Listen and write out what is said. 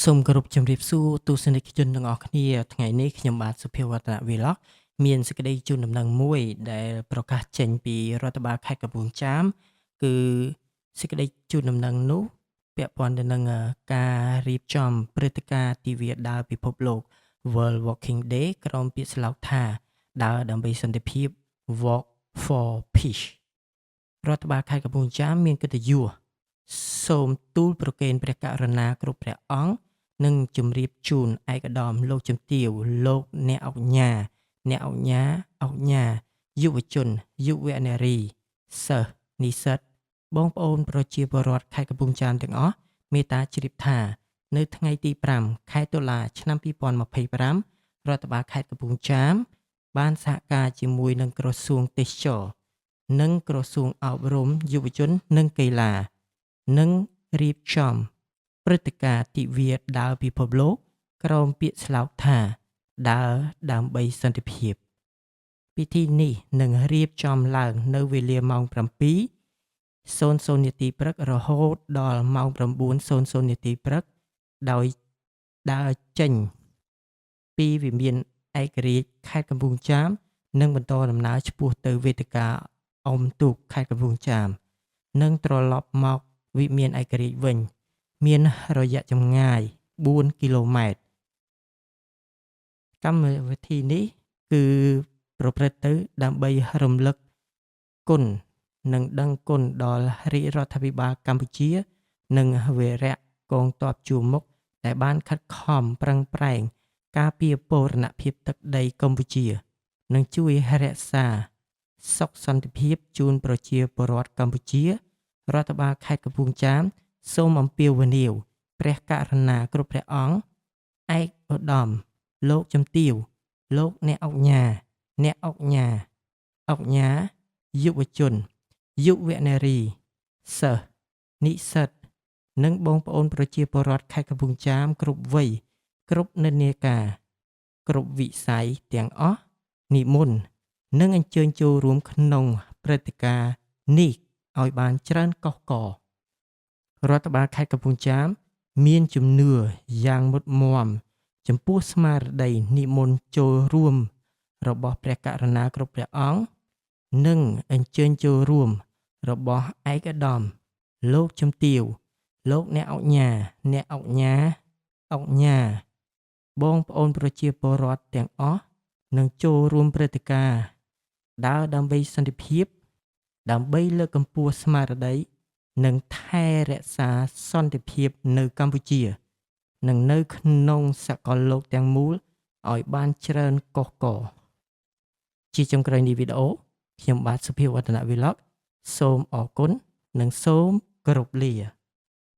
សូមគោរពជំរាបសួរទស្សនិកជនទាំងអស់គ្នាថ្ងៃនេះខ្ញុំបាទសុភាវឌ្ឍនវិលកមានសេចក្តីជូនដំណឹងមួយដែលប្រកាសចេញពីរដ្ឋបាលខេត្តកំពង់ចាមគឺសេចក្តីជូនដំណឹងនោះពាក់ព័ន្ធទៅនឹងការរៀបចំព្រឹត្តិការណ៍ទិវាដើរពិភពលោក World Walking Day ក្រោមពាក្យស្លោកថាដើរដើម្បីសន្តិភាព Walk for Peace រដ្ឋបាលខេត្តកំពង់ចាមមានកិត្តិយសសូមទូលប្រគេនព្រះករុណាគ្រប់ព្រះអង្គនិងជម្រាបជូនឯកឧត្តមលោកជំទាវលោកអ្នកអង្គញាយុវជនយុវនារីសិស្សនិស្សិតបងប្អូនប្រជាពលរដ្ឋខេត្តកំពង់ចាមទាំងអស់មេត្តាជ្រាបថានៅថ្ងៃទី5ខែតុលាឆ្នាំ2025រដ្ឋបាលខេត្តកំពង់ចាមបានសហការជាមួយនឹងក្រសួងទេសចរនិងក្រសួងអប់រំយុវជននិងកីឡានិងរៀបចំព្រឹត្តិការណ៍ទិវាដើរពិភពលោកក្រោមពាក្យស្លោកថាដើរដើម្បីសន្តិភាពពិធីនេះនឹងរៀបចំឡើងនៅវេលាម៉ោង 7:00 នាទីព្រឹករហូតដល់ម៉ោង 9:00 នាទីព្រឹកដោយដើរចេញពីវិមានឯករាជ្យខេត្តកំពង់ចាមនិងបន្តដំណើរឆ្ពោះទៅវេទិកាអុំទូកខេត្តកំពង់ចាមនិងត្រឡប់មកវិមានឯករាជ្យវិញមានរយៈចម្ងាយ4គីឡូម៉ែត្រកម្មវិធីនេះគឺប្រព្រឹត្តទៅដើម្បីរំលឹកគុណនិងដឹងគុណដល់រាជរដ្ឋាភិបាលកម្ពុជានិងវីរៈកងទ័ពជួរមុខដែលបានខិតខំប្រឹងប្រែងការពារបូរណភាពទឹកដីកម្ពុជានិងជួយរក្សាសុខសន្តិភាពជូនប្រជាពលរដ្ឋកម្ពុជារដ្ឋបាលខេត្តកំពង់ចាមសូមអំពាវនាវព្រះករុណាគ្រប់ព្រះអង្គឯកឧត្តមលោកជំទាវលោកអ្នកអង្គញាយុវជនយុវនារីសិស្សនិស្សិតនិងបងប្អូនប្រជាពលរដ្ឋខេត្តកំពង់ចាមគ្រប់វ័យគ្រប់និន្នាការគ្រប់វិស័យទាំងអស់និមន្តនិងអញ្ជើញចូលរួមក្នុងព្រឹត្តិការណ៍នេះឲ្យបានច្រើនកុះកររដ្ឋបាលខេត្តកំពង់ចាមមានជំនឿយ៉ាងមុតមមចំពោះស្មារតីនិមន្តចូលរួមរបស់ព្រះករុណាគ្រប់ព្រះអង្គនិងអញ្ជើញចូលរួមរបស់ឯកឧត្តមលោកជំទាវលោកអ្នកអង្គញាបងប្អូនប្រជាពលរដ្ឋទាំងអស់នឹងចូលរួមព្រឹត្តិការណ៍ដើរដើម្បីសន្តិភាពដើម្បីលើកកម្ពស់ស្មារតីនិងថែរក្សាសន្តិភាពនៅកម្ពុជានិងនៅក្នុងសកលលោកទាំងមូលឲ្យបានច្រើនកុះករជាចុងក្រោយនៃវីដេអូខ្ញុំបាទសុភាវឌ្ឍនវិលកសូមអរគុណនិងសូមគោរពលា